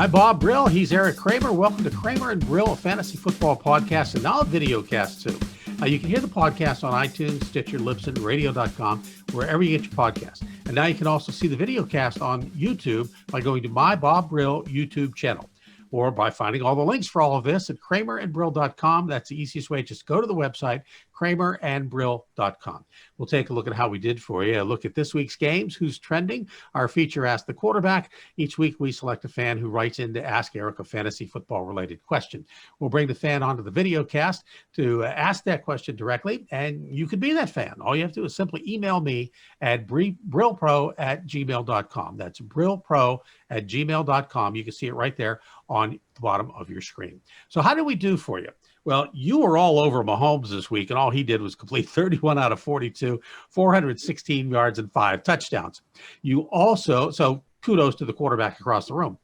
I'm Bob Brill. He's Erik Kramer. Welcome to Kramer and Brill, a fantasy football podcast, and now a video cast too. You can hear the podcast on iTunes, Stitcher, Libsyn, radio.com, wherever you get your podcasts. And now you can also see the video cast on YouTube by going to my Bob Brill YouTube channel, or by finding all the links for all of this at kramerandbrill.com. That's the easiest way. Just go to the website, kramerandbrill.com. We'll take a look at how we did for you. A look at this week's games, who's trending. Our feature Ask the Quarterback. Each week we select a fan who writes in to ask Erik a fantasy football related question. We'll bring the fan onto the video cast to ask that question directly, and you could be that fan. All you have to do is simply email me at brillpro@gmail.com. That's brillpro@gmail.com. You can see it right there on the bottom of your screen. So how did we do for you? Well, you were all over Mahomes this week, and all he did was complete 31 out of 42, 416 yards and 5 touchdowns. So kudos to the quarterback across the room.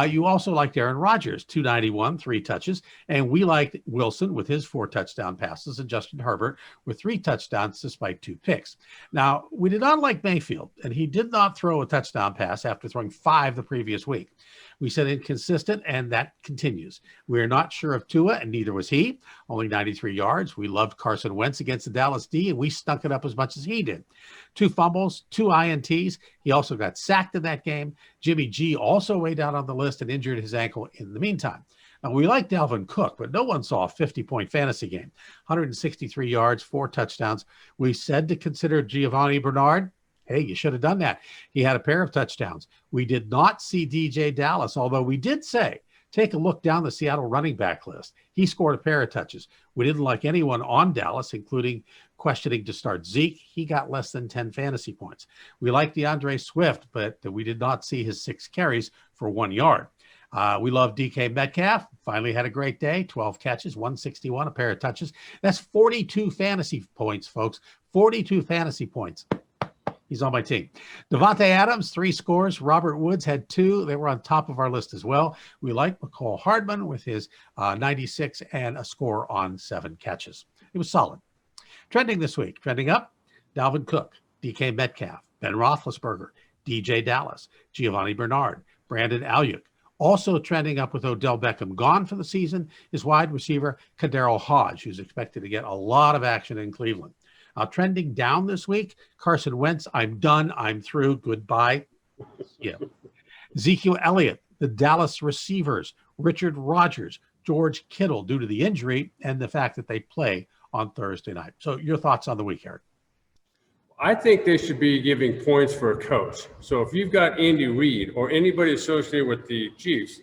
You also liked Aaron Rodgers, 291, 3 touches, and we liked Wilson with his 4 touchdown passes and Justin Herbert with 3 touchdowns despite 2 picks. Now, we did not like Mayfield, and he did not throw a touchdown pass after throwing 5 the previous week. We said inconsistent, and that continues. We're not sure of Tua, and neither was he. Only 93 yards. We loved Carson Wentz against the Dallas D, and we stunk it up as much as he did. 2 fumbles, 2 INTs. He also got sacked in that game. Jimmy G also way down on the list and injured his ankle in the meantime. Now, we like Dalvin Cook, but no one saw a 50-point fantasy game. 163 yards, 4 touchdowns. We said to consider Giovanni Bernard. Hey, you should have done that. He had a pair of touchdowns. We did not see DJ Dallas, although we did say, take a look down the Seattle running back list. He scored a pair of touches. We didn't like anyone on Dallas, including questioning to start Zeke. He got less than 10 fantasy points. We liked DeAndre Swift, but we did not see his 6 carries for 1 yard. We love DK Metcalf. Finally had a great day. 12 catches, 161, a pair of touches. That's 42 fantasy points, folks. 42 fantasy points. He's on my team. Devontae Adams, 3 scores. Robert Woods had 2. They were on top of our list as well. We like McCall Hardman with his 96 and a score on 7 catches. It was solid. Trending this week. Trending up, Dalvin Cook, DK Metcalf, Ben Roethlisberger, DJ Dallas, Giovanni Bernard, Brandon Ayuk. Also trending up with Odell Beckham gone for the season is wide receiver Kadarrell Hodge, who's expected to get a lot of action in Cleveland. Trending down this week, Carson Wentz, I'm done, I'm through, goodbye. Yeah. Ezekiel Elliott, the Dallas receivers, Richard Rodgers, George Kittle, due to the injury and the fact that they play on Thursday night. So your thoughts on the week, Erik? I think they should be giving points for a coach. So if you've got Andy Reid or anybody associated with the Chiefs,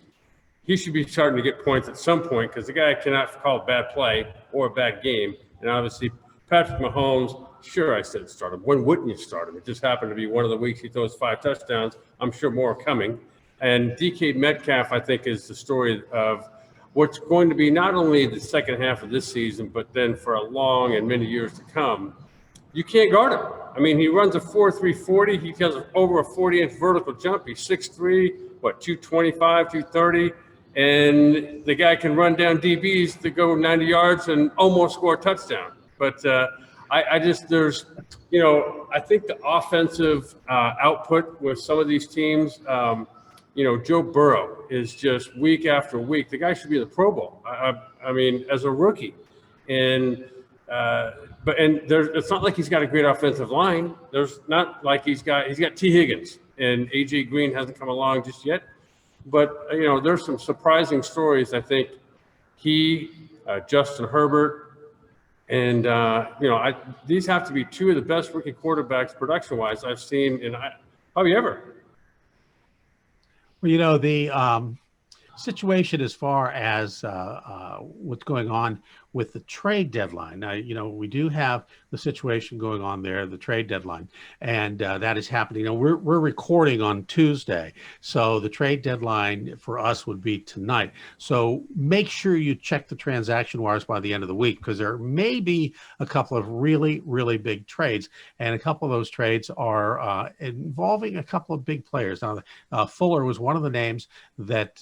he should be starting to get points at some point because the guy cannot call a bad play or a bad game. And obviously, Patrick Mahomes, sure, I said start him. When wouldn't you start him? It just happened to be one of the weeks he throws 5 touchdowns. I'm sure more are coming. And DK Metcalf, I think, is the story of what's going to be not only the second half of this season, but then for a long and many years to come. You can't guard him. I mean, he runs a 4.3 40. He has over a 40-inch vertical jump. He's 6'3", 225, 230. And the guy can run down DBs to go 90 yards and almost score a touchdown. But I think the offensive output with some of these teams, Joe Burrow is just week after week. The guy should be in the Pro Bowl. I mean, as a rookie. And it's not like he's got a great offensive line. There's not like he's got T. Higgins, and A.J. Green hasn't come along just yet. But, there's some surprising stories. I think Justin Herbert, and, these have to be 2 of the best rookie quarterbacks production-wise I've seen in probably ever. Well, the situation as far as what's going on with the trade deadline. Now, we do have the situation going on there, the trade deadline, and that is happening. We're recording on Tuesday, so the trade deadline for us would be tonight. So make sure you check the transaction wires by the end of the week, because there may be a couple of really, really big trades, and a couple of those trades are involving a couple of big players. Now, Fuller was one of the names that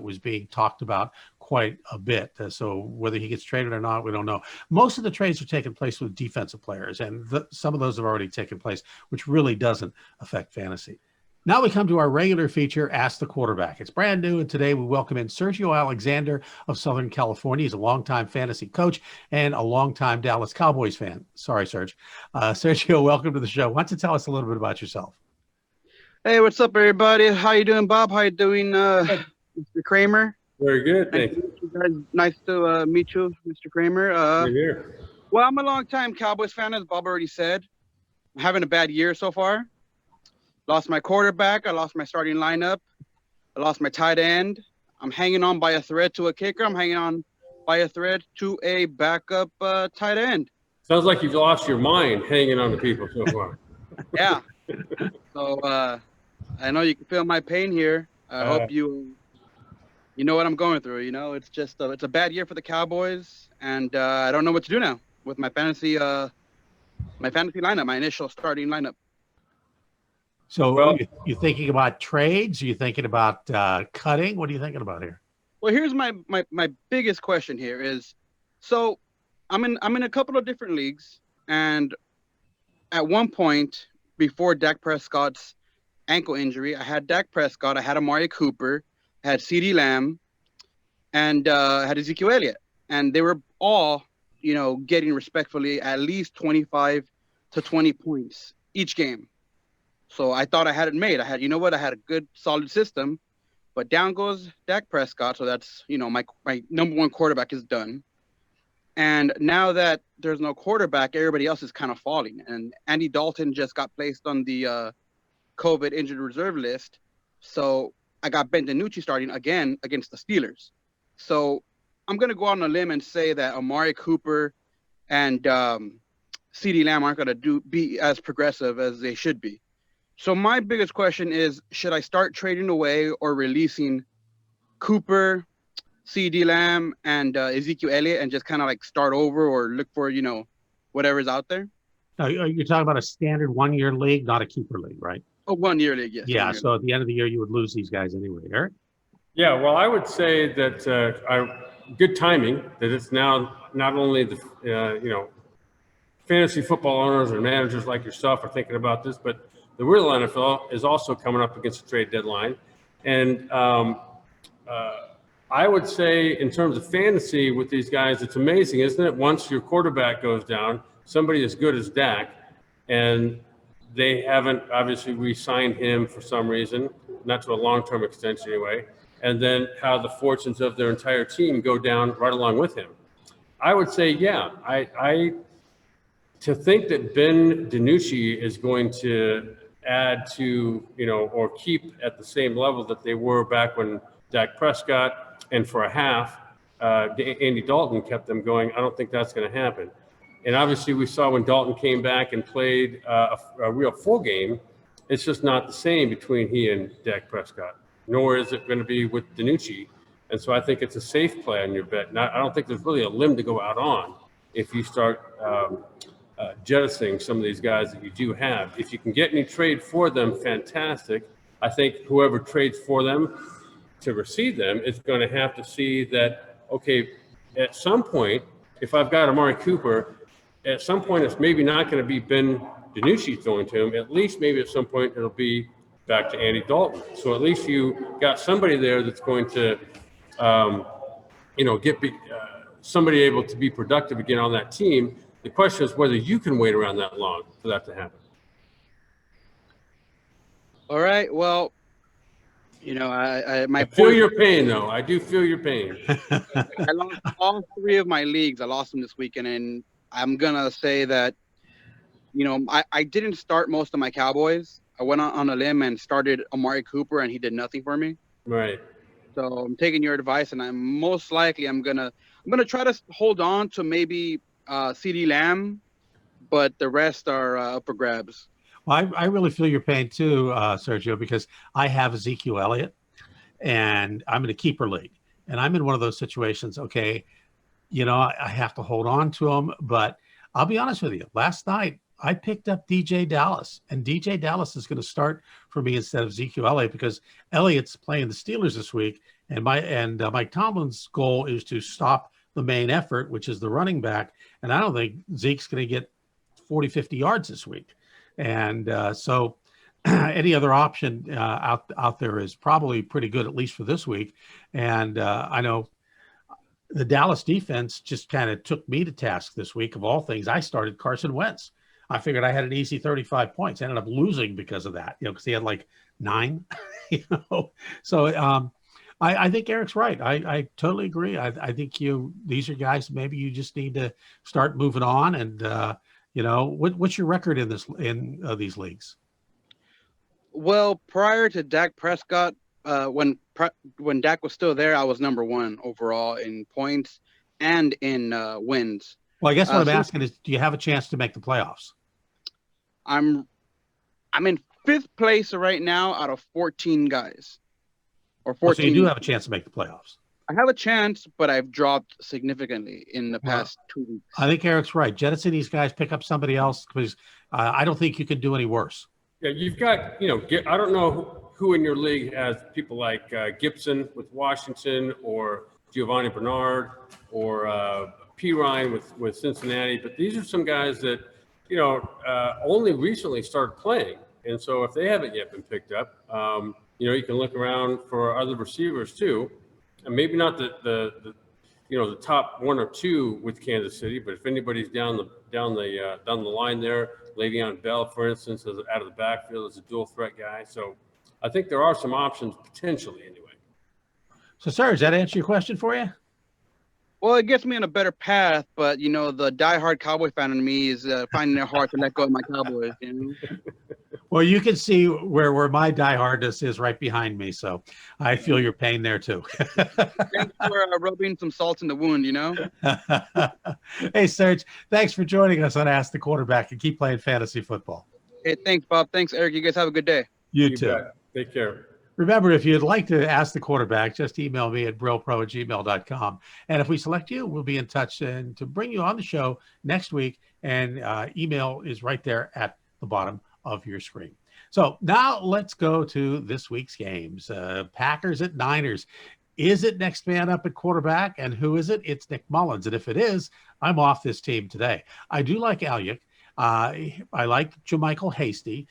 was being talked about quite a bit. So whether he gets traded or not, we don't know. Most of the trades are taking place with defensive players, and some of those have already taken place, which really doesn't affect fantasy. Now we come to our regular feature, Ask the Quarterback. It's brand new, and today we welcome in Sergio Alexander of Southern California. He's a longtime fantasy coach and a longtime Dallas Cowboys fan. Sorry, Serge. Sergio, welcome to the show. Why don't you tell us a little bit about yourself? Hey, what's up, everybody? How you doing, Bob? How you doing, Mr. Kramer? Very good, thank you. Nice to meet you, Mr. Kramer. You're here. Well, I'm a longtime Cowboys fan, as Bob already said. I'm having a bad year so far. Lost my quarterback. I lost my starting lineup. I lost my tight end. I'm hanging on by a thread to a kicker. I'm hanging on by a thread to a backup tight end. Sounds like you've lost your mind hanging on to people so far. Yeah. So I know you can feel my pain here. I hope you know what I'm going through. You know, it's just it's a bad year for the Cowboys, and I don't know what to do now with my fantasy lineup, my initial starting lineup. So you thinking about trades? Are you thinking about cutting? What are you thinking about here? Well, here's my biggest question here is, so I'm in a couple of different leagues, and at one point before Dak Prescott's ankle injury, I had Dak Prescott, I had Amari Cooper, I had CeeDee Lamb, and I had Ezekiel Elliott, and they were all, getting respectfully at least 25 to 20 points each game. So I thought I had it made. I had a good, solid system, but down goes Dak Prescott. So that's, my number one quarterback is done. And now that there's no quarterback, everybody else is kind of falling. And Andy Dalton just got placed on the COVID injured reserve list. So I got Ben DiNucci starting again against the Steelers. So I'm going to go out on a limb and say that Amari Cooper and CeeDee Lamb aren't going to be as progressive as they should be. So my biggest question is, should I start trading away or releasing Cooper, CeeDee Lamb, and Ezekiel Elliott and just kind of like start over or look for, whatever's out there? No, you're talking about a standard one-year league, not a keeper league, right? A one-year league, yes. Yeah, so at the end of the year, you would lose these guys anyway. Erik? Yeah, well, I would say that good timing, that it's now not only the, fantasy football owners and managers like yourself are thinking about this, but the real NFL is also coming up against the trade deadline. And I would say in terms of fantasy with these guys, it's amazing, isn't it? Once your quarterback goes down, somebody as good as Dak, and they haven't obviously re-signed him for some reason, not to a long-term extension anyway, and then how the fortunes of their entire team go down right along with him. I would say, yeah, to think that Ben DiNucci is going to add to, or keep at the same level that they were back when Dak Prescott and for a half, Andy Dalton kept them going. I don't think that's going to happen. And obviously we saw when Dalton came back and played a real full game, it's just not the same between he and Dak Prescott, nor is it going to be with DiNucci. And so I think it's a safe play on your bet. I don't think there's really a limb to go out on if you start jettisoning some of these guys that you do have. If you can get any trade for them, fantastic. I think whoever trades for them to receive them is going to have to see that, okay, at some point, if I've got Amari Cooper, at some point it's maybe not going to be Ben DiNucci throwing to him. At least maybe at some point it'll be back to Andy Dalton. So at least you got somebody there that's going to, get somebody able to be productive again on that team. The question is whether you can wait around that long for that to happen. All right. Well, I feel your pain, though. I do feel your pain. I lost all three of my leagues. I lost them this weekend, and I'm gonna say that, I didn't start most of my Cowboys. I went on a limb and started Amari Cooper, and he did nothing for me. Right. So I'm taking your advice, and I'm gonna try to hold on to maybe CeeDee Lamb, but the rest are up for grabs. Well, I really feel your pain too, Sergio, because I have Ezekiel Elliott, and I'm in a keeper league, and I'm in one of those situations. Okay, I have to hold on to him, but I'll be honest with you. Last night I picked up DJ Dallas, and DJ Dallas is going to start for me instead of Ezekiel Elliott because Elliott's playing the Steelers this week, and Mike Tomlin's goal is to stop the main effort, which is the running back, and I don't think Zeke's going to get 40, 50 yards this week. And so any other option out there is probably pretty good, at least for this week. And I know the Dallas defense just kind of took me to task this week. Of all things, I started Carson Wentz. I figured I had an easy 35 points. I ended up losing because of that, because he had like 9, So I think Eric's right. I totally agree. I think these are guys maybe you just need to start moving on. And what's your record in these leagues? Well, prior to Dak Prescott, when Dak was still there, I was number 1 overall in points and in wins. Well, I guess what I'm asking is, do you have a chance to make the playoffs? I'm in 5th place right now out of 14 guys. Or 14. So you do have a chance to make the playoffs. I have a chance, but I've dropped significantly in the past 2 weeks. I think Eric's right. Jettison these guys, pick up somebody else, because I don't think you can do any worse. Yeah, you've got, I don't know who in your league has people like Gibson with Washington, or Giovanni Bernard, or P. Ryan with Cincinnati, but these are some guys that, only recently started playing. And so if they haven't yet been picked up, you can look around for other receivers too, and maybe not the top 1 or 2 with Kansas City, but if anybody's down the line there, Le'Veon Bell, for instance, is out of the backfield as a dual threat guy. So I think there are some options potentially anyway. So, Serge, does that answer your question for you? Well, it gets me on a better path, but the diehard Cowboy fan in me is finding it hard to let go of my Cowboys. Well, you can see where my diehardness is right behind me, so I feel your pain there too. Thanks for rubbing some salt in the wound, Hey, Serge, thanks for joining us on Ask the Quarterback, and keep playing fantasy football. Hey, thanks, Bob. Thanks, Eric. You guys have a good day. You too. Bet. Take care. Remember, if you'd like to ask the quarterback, just email me at brillpro@gmail.com. And if we select you, we'll be in touch and to bring you on the show next week. And email is right there at the bottom of your screen. So now let's go to this week's games. Packers at Niners. Is it next man up at quarterback? And who is it? It's Nick Mullins. And if it is, I'm off this team today. I do like Aiyuk. I like Jermichael Hasty.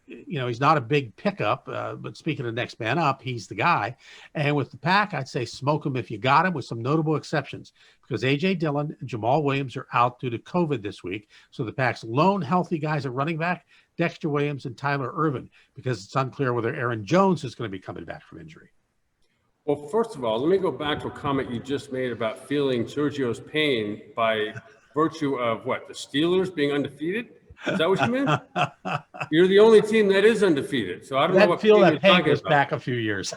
He's not a big pickup, but speaking of next man up, he's the guy. And with the Pack, I'd say smoke him if you got him, with some notable exceptions, because A.J. Dillon and Jamal Williams are out due to COVID this week. So the Pack's lone healthy guys at running back, Dexter Williams and Tyler Ervin, because it's unclear whether Aaron Jones is going to be coming back from injury. Well, first of all, let me go back to a comment you just made about feeling Sergio's pain by virtue of what? The Steelers being undefeated? Is that what you meant? You're the only team that is undefeated. So I don't know what feel that pain goes about. Back a few years.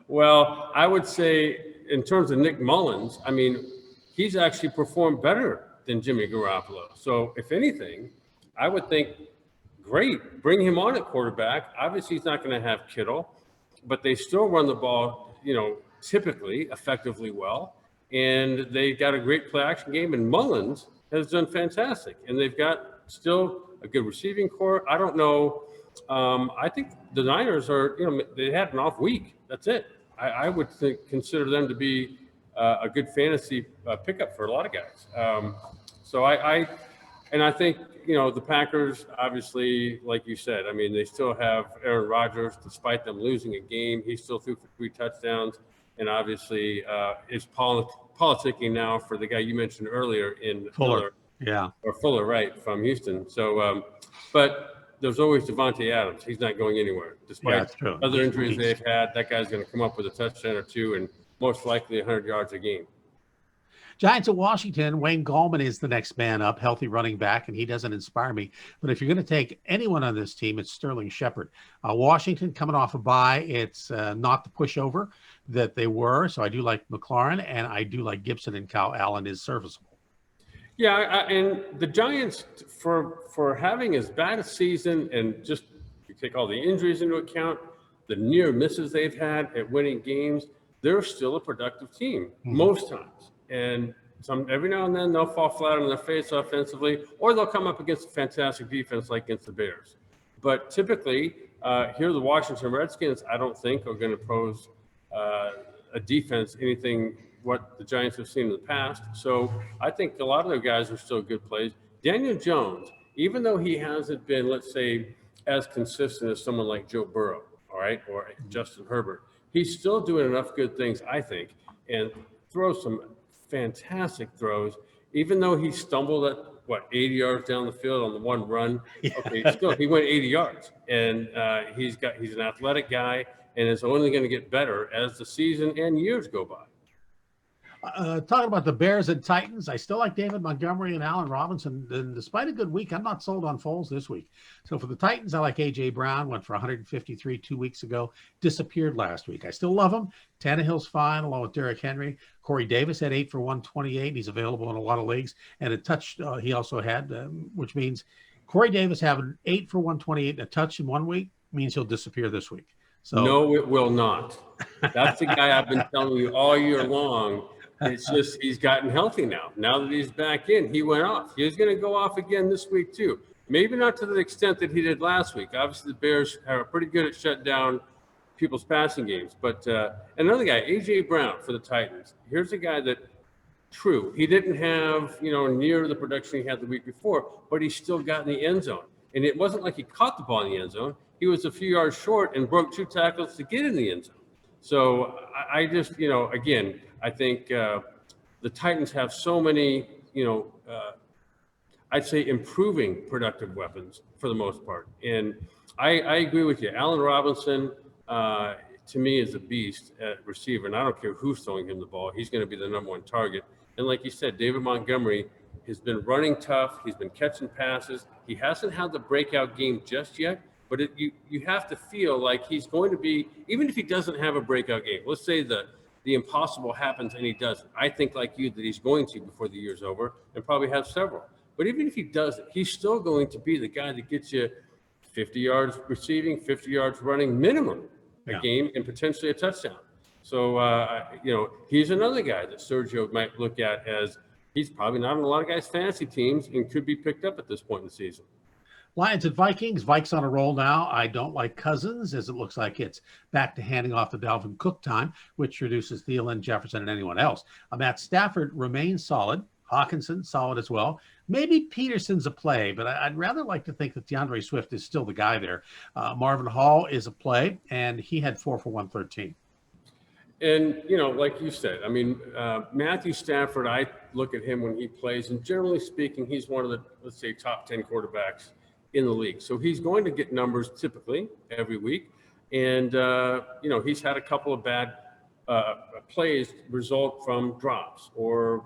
Well, I would say in terms of Nick Mullins, he's actually performed better than Jimmy Garoppolo. So if anything, I would think, great, bring him on at quarterback. Obviously, he's not going to have Kittle, but they still run the ball, typically effectively well. And they got a great play action game, and Mullins has done fantastic. And they've got still a good receiving core. I don't know. I think the Niners are, they had an off week. That's it. I would consider them to be a good fantasy pickup for a lot of guys. So I think, the Packers, obviously, like you said, they still have Aaron Rodgers. Despite them losing a game, he still threw for 3 touchdowns. And obviously is politicking now for the guy you mentioned earlier in Fuller. Yeah. Or Fuller, right, from Houston. So, but there's always Devontae Adams. He's not going anywhere. Despite other injuries they've had, that guy's going to come up with a touchdown or 2 and most likely 100 yards a game. Giants at Washington. Wayne Gallman is the next man up, healthy running back, and he doesn't inspire me. But if you're going to take anyone on this team, it's Sterling Shepard. Washington coming off a bye. It's not the pushover that they were. So I do like McLaurin, and I do like Gibson, and Kyle Allen is serviceable. Yeah, and the Giants, for having as bad a season, and just you take all the injuries into account, the near misses they've had at winning games, they're still a productive team most times. And every now and then they'll fall flat on their face offensively, or they'll come up against a fantastic defense like against the Bears. But typically, here the Washington Redskins, I don't think are going to pose a defense anything what the Giants have seen in the past. So I think a lot of their guys are still good plays. Daniel Jones, even though he hasn't been, let's say, as consistent as someone like Joe Burrow, all right, or Justin Herbert, he's still doing enough good things, I think, and throws some fantastic throws, even though he stumbled at, 80 yards down the field on the one run. Yeah. Okay, still, he went 80 yards, and he's an athletic guy, and is only going to get better as the season and years go by. Talking about the Bears and Titans, I still like David Montgomery and Allen Robinson. And despite a good week, I'm not sold on Foles this week. So for the Titans, I like A.J. Brown, went for 153 2 weeks ago, disappeared last week. I still love him. Tannehill's fine, along with Derrick Henry. Corey Davis had 8 for 128. He's available in a lot of leagues. And a touch he also had, which means Corey Davis having 8 for 128 and a touch in 1 week means he'll disappear this week. So no, it will not. That's the guy I've been telling you all year long. It's just he's gotten healthy now. Now that he's back in, he went off. He's going to go off again this week too. Maybe not to the extent that he did last week. Obviously, the Bears are pretty good at shut down people's passing games. But another guy, A.J. Brown for the Titans. Here's a guy that, true, he didn't have near the production he had the week before, but he still got in the end zone. And it wasn't like he caught the ball in the end zone. He was a few yards short and broke 2 tackles to get in the end zone. So I just, again, I think the Titans have so many, I'd say improving productive weapons for the most part. And I agree with you. Allen Robinson, to me, is a beast at receiver. And I don't care who's throwing him the ball. He's going to be the #1 target. And like you said, David Montgomery has been running tough. He's been catching passes. He hasn't had the breakout game just yet. But you have to feel like he's going to be, even if he doesn't have a breakout game, let's say the impossible happens and he doesn't. I think like you that he's going to before the year's over and probably have several. But even if he doesn't, he's still going to be the guy that gets you 50 yards receiving, 50 yards running minimum a game and potentially a touchdown. So, he's another guy that Sergio might look at as he's probably not on a lot of guys' fantasy teams and could be picked up at this point in the season. Lions and Vikings. Vikes on a roll now. I don't like Cousins, as it looks like it's back to handing off the Dalvin Cook time, which reduces Thielen, Jefferson, and anyone else. Matt Stafford remains solid. Hawkinson, solid as well. Maybe Peterson's a play, but I'd rather like to think that DeAndre Swift is still the guy there. Marvin Hall is a play, and he had 4 for 113. And, like you said, Matthew Stafford, I look at him when he plays, and generally speaking, he's one of the, let's say, top 10 quarterbacks in the league. So he's going to get numbers typically every week. And, he's had a couple of bad plays result from drops or,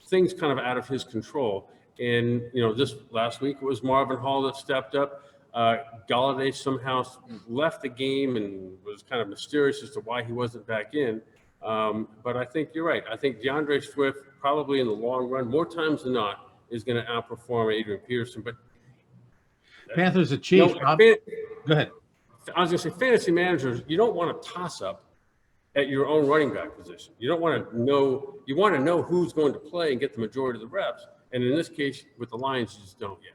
things kind of out of his control. And, this last week it was Marvin Hall that stepped up. Galladay somehow left the game and was kind of mysterious as to why he wasn't back in. But I think you're right. I think DeAndre Swift probably in the long run, more times than not, is going to outperform Adrian Peterson. But Panthers and Chiefs. Go ahead. I was going to say, fantasy managers, you don't want to toss up at your own running back position. You don't want to know. You want to know who's going to play and get the majority of the reps. And in this case, with the Lions, you just don't yet.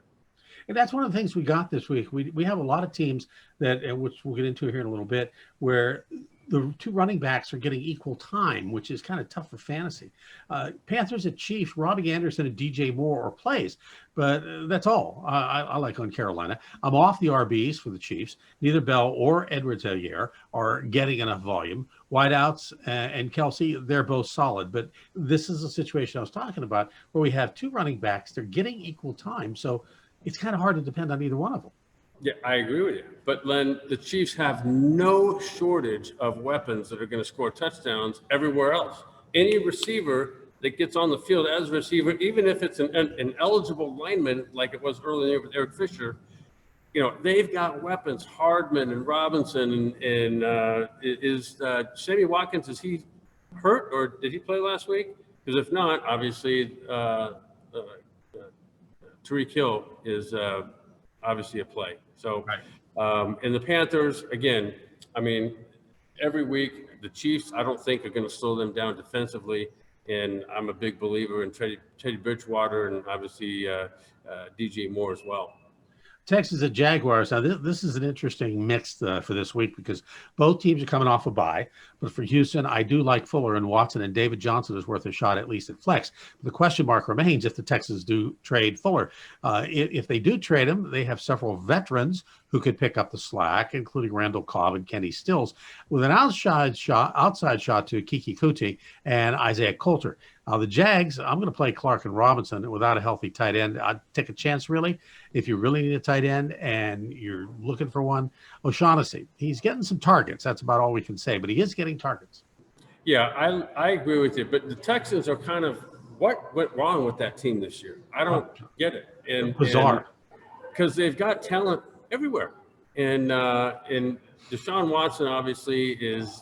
And that's one of the things we got this week. We have a lot of teams that, which we'll get into here in a little bit, where the 2 running backs are getting equal time, which is kind of tough for fantasy. Panthers and Chiefs, Robbie Anderson and DJ Moore are plays, but that's all I like on Carolina. I'm off the RBs for the Chiefs. Neither Bell or Edwards-Helaire are getting enough volume. Wideouts and Kelsey, they're both solid, but this is a situation I was talking about where we have 2 running backs. They're getting equal time, so it's kind of hard to depend on either one of them. Yeah, I agree with you. But Len, the Chiefs have no shortage of weapons that are going to score touchdowns everywhere else. Any receiver that gets on the field as a receiver, even if it's an eligible lineman like it was earlier with Eric Fisher, they've got weapons. Hardman and Robinson and is Sammy Watkins, is he hurt or did he play last week? Because if not, obviously Tyreek Hill is obviously a play. So, right. And the Panthers, again, every week, the Chiefs, I don't think are going to slow them down defensively. And I'm a big believer in Teddy Bridgewater and obviously DJ Moore as well. Texans at Jaguars. Now, this is an interesting mix for this week because both teams are coming off a bye. But for Houston, I do like Fuller and Watson, and David Johnson is worth a shot at least at flex. The question mark remains if the Texans do trade Fuller. If they do trade him, they have several veterans who could pick up the slack, including Randall Cobb and Kenny Stills, with an outside shot to Kiki Kuti and Isaiah Coulter. The Jags, I'm going to play Clark and Robinson without a healthy tight end. I'd take a chance, really. If you really need a tight end and you're looking for one, O'Shaughnessy, he's getting some targets. That's about all we can say, but he is getting targets. Yeah, I agree with you. But the Texans are kind of, what went wrong with that team this year? I don't get it. And bizarre. Because they've got talent everywhere. And Deshaun Watson obviously is,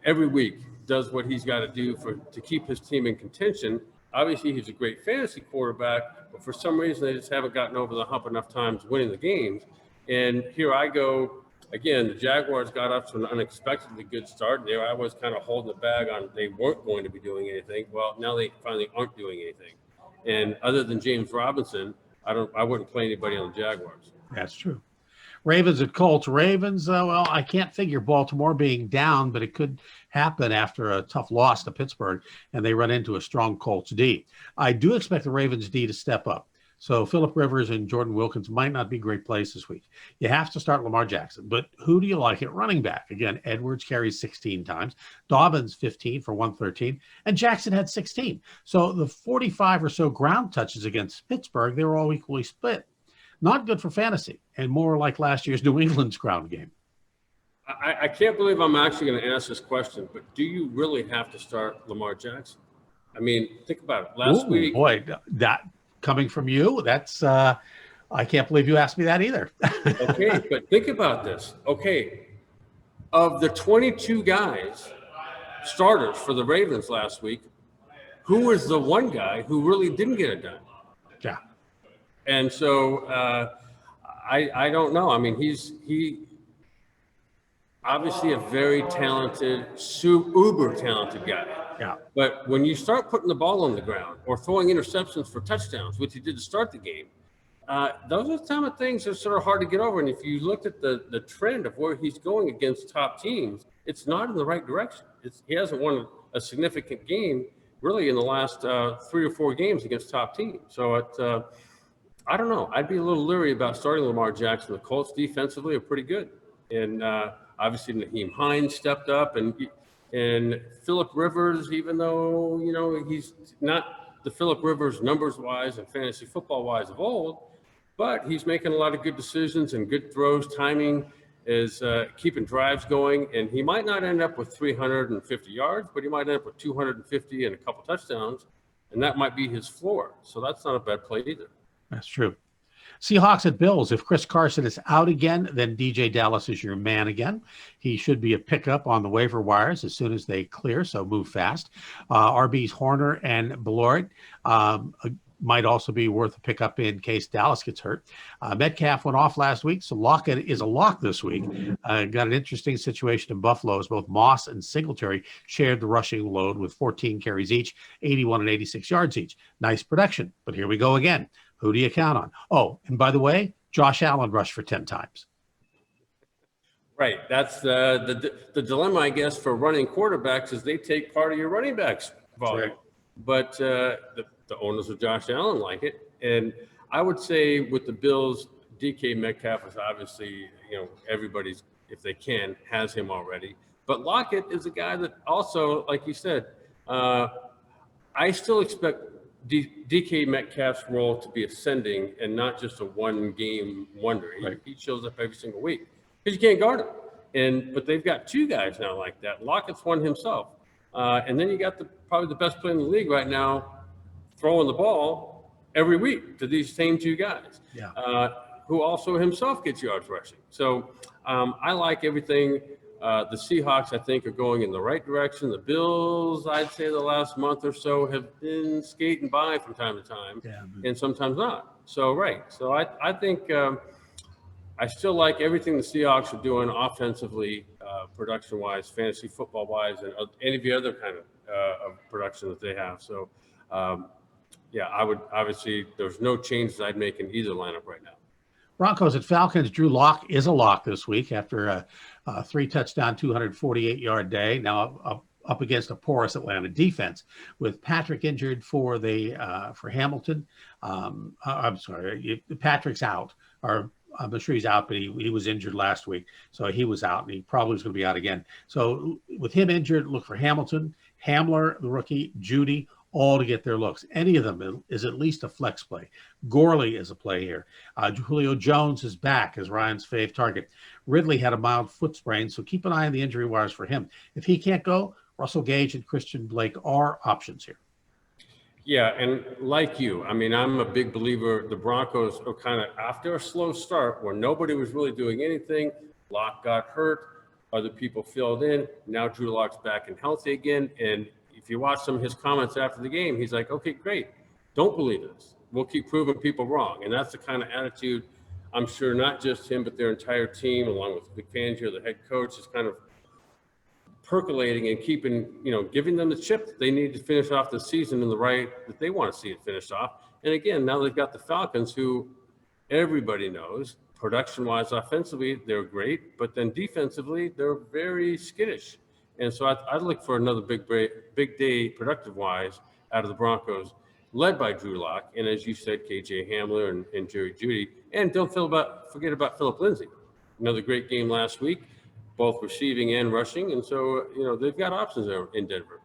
every week does what he's got to do to keep his team in contention. Obviously, he's a great fantasy quarterback, but for some reason, they just haven't gotten over the hump enough times winning the games. And here I go again. The Jaguars got off to an unexpectedly good start. I was kind of holding the bag on they weren't going to be doing anything. Well, now they finally aren't doing anything. And other than James Robinson, I wouldn't play anybody on the Jaguars. That's true. Ravens at Colts. Ravens, well, I can't figure Baltimore being down, but it could happen after a tough loss to Pittsburgh, and they run into a strong Colts D. I do expect the Ravens D to step up. So Phillip Rivers and Jordan Wilkins might not be great plays this week. You have to start Lamar Jackson, but who do you like at running back? Again, Edwards carries 16 times, Dobbins 15 for 113, and Jackson had 16. So the 45 or so ground touches against Pittsburgh, they were all equally split. Not good for fantasy, and more like last year's New England's ground game. I can't believe I'm actually going to ask this question, but do you really have to start Lamar Jackson? I mean, think about it. Last week. Boy, that coming from you, that's I can't believe you asked me that either. Okay, but think about this. Okay, of the 22 guys, starters for the Ravens last week, who was the one guy who really didn't get it done? Yeah. And so I don't know. I mean, he obviously a very talented, uber talented guy. Yeah. But when you start putting the ball on the ground or throwing interceptions for touchdowns, which he did to start the game, those are the time of things that are sort of hard to get over. And if you looked at the trend of where he's going against top teams, it's not in the right direction. He hasn't won a significant game really in the last 3 or 4 games against top teams. So I don't know. I'd be a little leery about starting Lamar Jackson. The Colts defensively are pretty good. And obviously Naheem Hines stepped up, and Phillip Rivers, even though, he's not the Phillip Rivers numbers-wise and fantasy football-wise of old, but he's making a lot of good decisions and good throws. Timing is keeping drives going, and he might not end up with 350 yards, but he might end up with 250 and a couple touchdowns, and that might be his floor. So that's not a bad play either. That's true. Seahawks at Bills. If Chris Carson is out again, then DJ Dallas is your man again. He should be a pickup on the waiver wires as soon as they clear, so move fast. RBs Horner and Ballard might also be worth a pickup in case Dallas gets hurt. Metcalf went off last week, so Lockett is a lock this week. Got an interesting situation in Buffalo as both Moss and Singletary shared the rushing load with 14 carries each, 81 and 86 yards each. Nice production, but here we go again. Who do you count on? Oh, and by the way, Josh Allen rushed for 10 times. Right. That's the dilemma, I guess, for running quarterbacks is they take part of your running backs volume. Right. But the owners of Josh Allen like it. And I would say with the Bills, DK Metcalf is obviously, everybody's, if they can, has him already. But Lockett is a guy that also, like you said, I still expect DK Metcalf's role to be ascending and not just a one-game wonder. Right. He shows up every single week because you can't guard him. But they've got 2 guys now like that. Lockett's one himself. And then you got probably the best player in the league right now throwing the ball every week to these same 2 guys, who also himself gets yards rushing. So I like everything. The Seahawks, I think, are going in the right direction. The Bills, I'd say the last month or so have been skating by from time to time, and sometimes not. So, right. So I think I still like everything the Seahawks are doing offensively, production-wise, fantasy football-wise, and any of the other kind of production that they have. So yeah, I would obviously, there's no changes I'd make in either lineup right now. Broncos at Falcons. Drew Lock is a lock this week after a 3-touchdown, 248-yard day. Now up against a porous Atlanta defense with Patrick injured for Hamilton. I'm sorry, Patrick's out. Or I'm sure he's out, but he was injured last week, so he was out, and he probably is going to be out again. So with him injured, look for Hamilton, Hamler, the rookie, Judy, all to get their looks. Any of them is at least a flex play. Gorley is a play here. Julio Jones is back as Ryan's fave target. Ridley had a mild foot sprain, so keep an eye on the injury wires for him. If he can't go, Russell Gage and Christian Blake are options here. Yeah, and like you, I mean, I'm a big believer the Broncos are kind of after a slow start where nobody was really doing anything. Locke got hurt, other people filled in. Now Drew Lock's back and healthy again, and if you watch some of his comments after the game, he's like, okay, great. Don't believe this. We'll keep proving people wrong. And that's the kind of attitude, I'm sure, not just him, but their entire team, along with Vic Fangio, the head coach, is kind of percolating and keeping, giving them the chip that they need to finish off the season in the right that they want to see it finished off. And again, now they've got the Falcons, who everybody knows, production-wise, offensively, they're great, but then defensively, they're very skittish. And so I'd look for another big day productive-wise out of the Broncos, led by Drew Lock, and as you said, KJ Hamler and Jerry Jeudy. And don't forget about Phillip Lindsay. Another great game last week, both receiving and rushing. And so, they've got options there in Denver.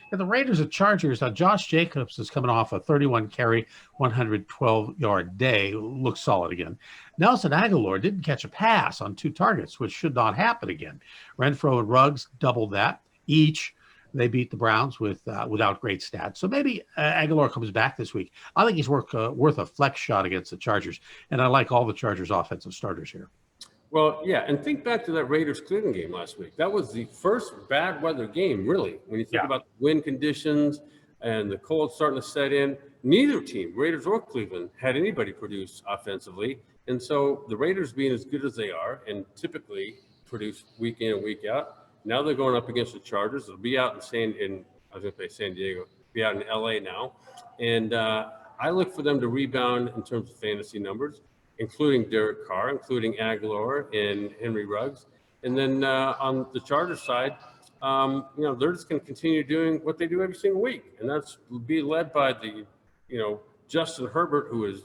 And the Raiders at Chargers, Josh Jacobs is coming off a 31-carry, 112-yard day. Looks solid again. Nelson Aguilar didn't catch a pass on 2 targets, which should not happen again. Renfro and Ruggs doubled that each. They beat the Browns without great stats. So maybe Aguilar comes back this week. I think he's worth a flex shot against the Chargers. And I like all the Chargers offensive starters here. Well, yeah, and think back to that Raiders-Cleveland game last week. That was the first bad weather game, really, when you think about the wind conditions and the cold starting to set in. Neither team, Raiders or Cleveland, had anybody produce offensively. And so the Raiders, being as good as they are and typically produce week in and week out, now they're going up against the Chargers. They'll be out San Diego, be out in LA now. And I look for them to rebound in terms of fantasy numbers, including Derek Carr, including Aguilar and Henry Ruggs. And then on the Chargers side, they're just going to continue doing what they do every single week. And that's be led by the, Justin Herbert, who has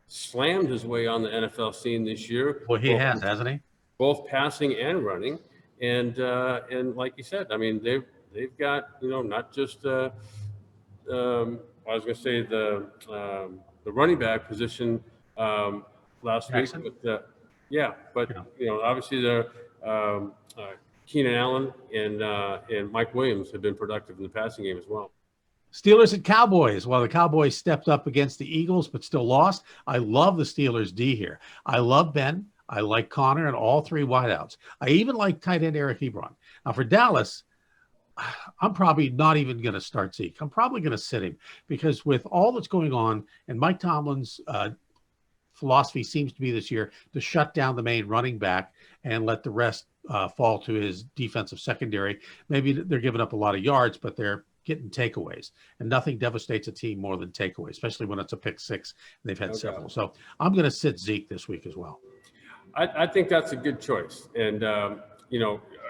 slammed his way on the NFL scene this year. Well, he has, hasn't he? Both passing and running. And like you said, I mean, they've got, not just, I was going to say the running back position last Jackson? week, but obviously the Keenan Allen and Mike Williams have been productive in the passing game as well. Steelers and Cowboys. Well, the Cowboys stepped up against the Eagles, but still lost. I love the Steelers D here. I love Ben. I like Connor and all 3 wideouts. I even like tight end Eric Ebron. Now for Dallas, I'm probably not even going to start Zeke. I'm probably going to sit him because with all that's going on, and Mike Tomlin's philosophy seems to be this year to shut down the main running back and let the rest fall to his defensive secondary. Maybe they're giving up a lot of yards, but they're getting takeaways, and nothing devastates a team more than takeaways, especially when it's a pick 6. And they've had several. So I'm going to sit Zeke this week as well. I think that's a good choice. And,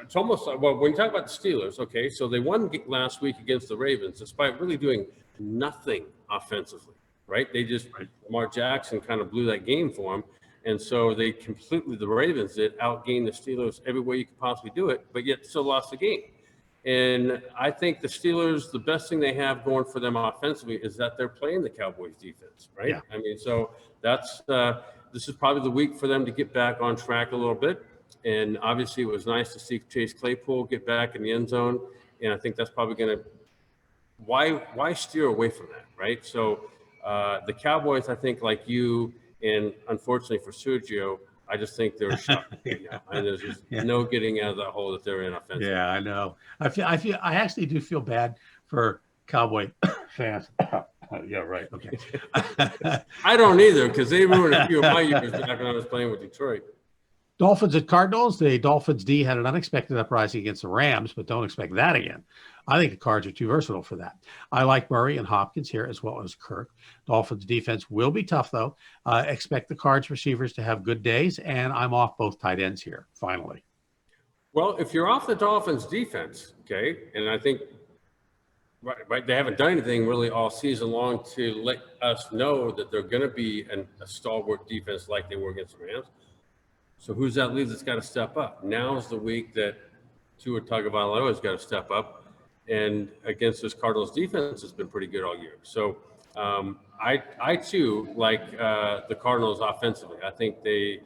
it's almost like, well, when you talk about the Steelers, okay, so they won last week against the Ravens despite really doing nothing offensively, right? Lamar Jackson kind of blew that game for them. And so the Ravens did outgain the Steelers every way you could possibly do it, but yet still lost the game. And I think the Steelers, the best thing they have going for them offensively is that they're playing the Cowboys defense, right? Yeah. I mean, so that's this is probably the week for them to get back on track a little bit. And obviously it was nice to see Chase Claypool get back in the end zone. And I think that's probably going to why steer away from that, right? So the Cowboys, I think, like you, and unfortunately for Sergio, I just think they're shot right now, and there's just no getting out of that hole that they're in offensively. Yeah, I know. I actually do feel bad for Cowboy fans. Yeah, right. Okay. I don't either, because they ruined a few of my years back when I was playing with Detroit. Dolphins at Cardinals. The Dolphins D had an unexpected uprising against the Rams, but don't expect that again. I think the Cards are too versatile for that. I like Murray and Hopkins here as well as Kirk. Dolphins defense will be tough, though. Expect the Cards receivers to have good days, and I'm off both tight ends here, finally. Well, if you're off the Dolphins defense, okay, and I think right, they haven't done anything really all season long to let us know that they're going to be a stalwart defense like they were against the Rams. So who's that leave that's got to step up? Now is the week that Tua Tagovailoa has got to step up, and against this Cardinals defense has been pretty good all year. So I too like the Cardinals offensively. I think they,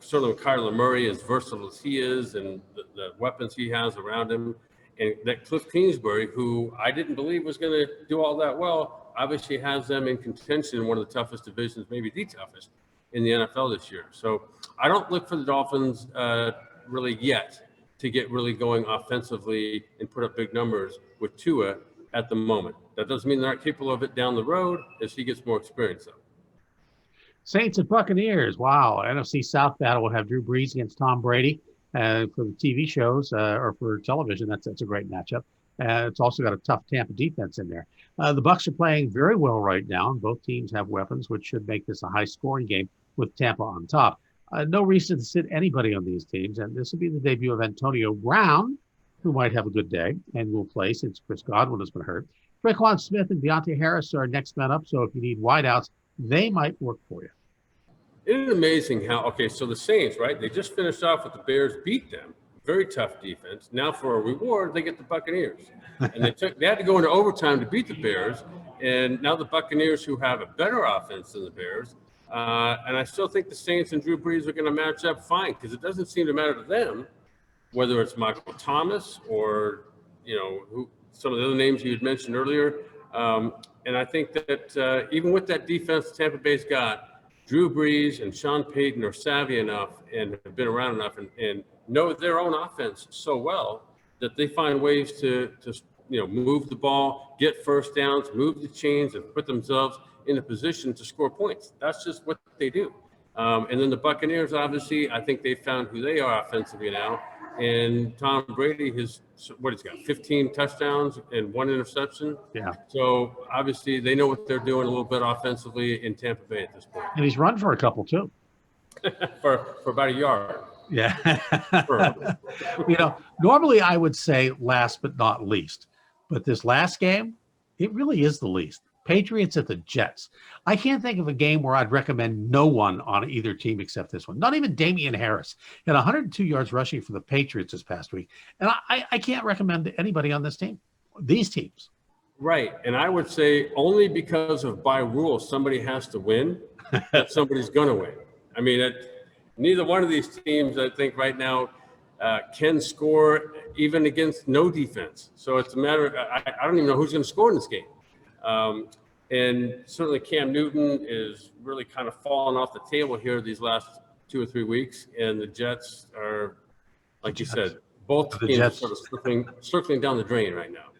certainly with Kyler Murray, as versatile as he is, and the weapons he has around him. And that Cliff Kingsbury, who I didn't believe was going to do all that well, obviously has them in contention in one of the toughest divisions, maybe the toughest in the NFL this year. So I don't look for the Dolphins really yet to get really going offensively and put up big numbers with Tua at the moment. That doesn't mean they're not capable of it down the road as he gets more experience, though. Saints and Buccaneers. Wow. NFC South battle will have Drew Brees against Tom Brady. For the TV shows or for television, that's a great matchup. It's also got a tough Tampa defense in there. The Bucs are playing very well right now, and both teams have weapons, which should make this a high-scoring game with Tampa on top. No reason to sit anybody on these teams, and this will be the debut of Antonio Brown, who might have a good day and will play since Chris Godwin has been hurt. Tre'Quan Smith and Deontay Harris are next men up, so if you need wideouts, they might work for you. Isn't it amazing how, so the Saints, right, they just finished off with the Bears, beat them, very tough defense. Now for a reward, they get the Buccaneers. And they had to go into overtime to beat the Bears, and now the Buccaneers, who have a better offense than the Bears, and I still think the Saints and Drew Brees are going to match up fine, because it doesn't seem to matter to them whether it's Michael Thomas or, some of the other names you had mentioned earlier. And I think that even with that defense Tampa Bay's got, Drew Brees and Sean Payton are savvy enough and have been around enough and know their own offense so well that they find ways to move the ball, get first downs, move the chains, and put themselves in a position to score points. That's just what they do. And then the Buccaneers, obviously, I think they found who they are offensively now. And Tom Brady has, 15 touchdowns and 1 interception. Yeah. So obviously they know what they're doing a little bit offensively in Tampa Bay at this point. And he's run for a couple too. for about a yard. Yeah. Normally I would say last but not least, but this last game, it really is the least. Patriots at the Jets. I can't think of a game where I'd recommend no one on either team except this one. Not even Damian Harris. He had 102 yards rushing for the Patriots this past week. And I can't recommend anybody on this team, these teams. Right. And I would say only because of by rule somebody has to win, that somebody's going to win. I mean, neither one of these teams, I think, right now can score even against no defense. So it's a matter of I don't even know who's going to score in this game. And certainly Cam Newton is really kind of falling off the table here these last 2 or 3 weeks. And the Jets are, like you said, both teams are sort of circling down the drain right now.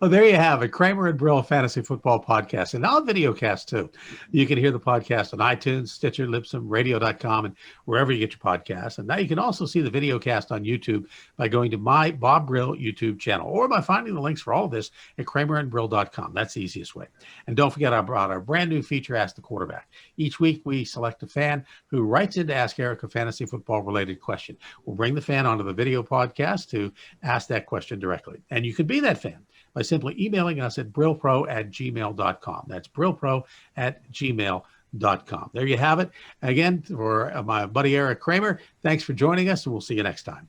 Well, there you have it. Kramer and Brill Fantasy Football Podcast, and now a video cast too. You can hear the podcast on iTunes, Stitcher, Libsyn, Radio.com, and wherever you get your podcasts. And now you can also see the video cast on YouTube by going to my Bob Brill YouTube channel, or by finding the links for all of this at KramerandBrill.com. That's the easiest way. And don't forget about our brand new feature, Ask the Quarterback. Each week we select a fan who writes in to ask Erik a fantasy football related question. We'll bring the fan onto the video podcast to ask that question directly. And you can be that fan by simply emailing us at brillpro@gmail.com. That's brillpro@gmail.com. There you have it. Again, for my buddy Erik Kramer, thanks for joining us, and we'll see you next time.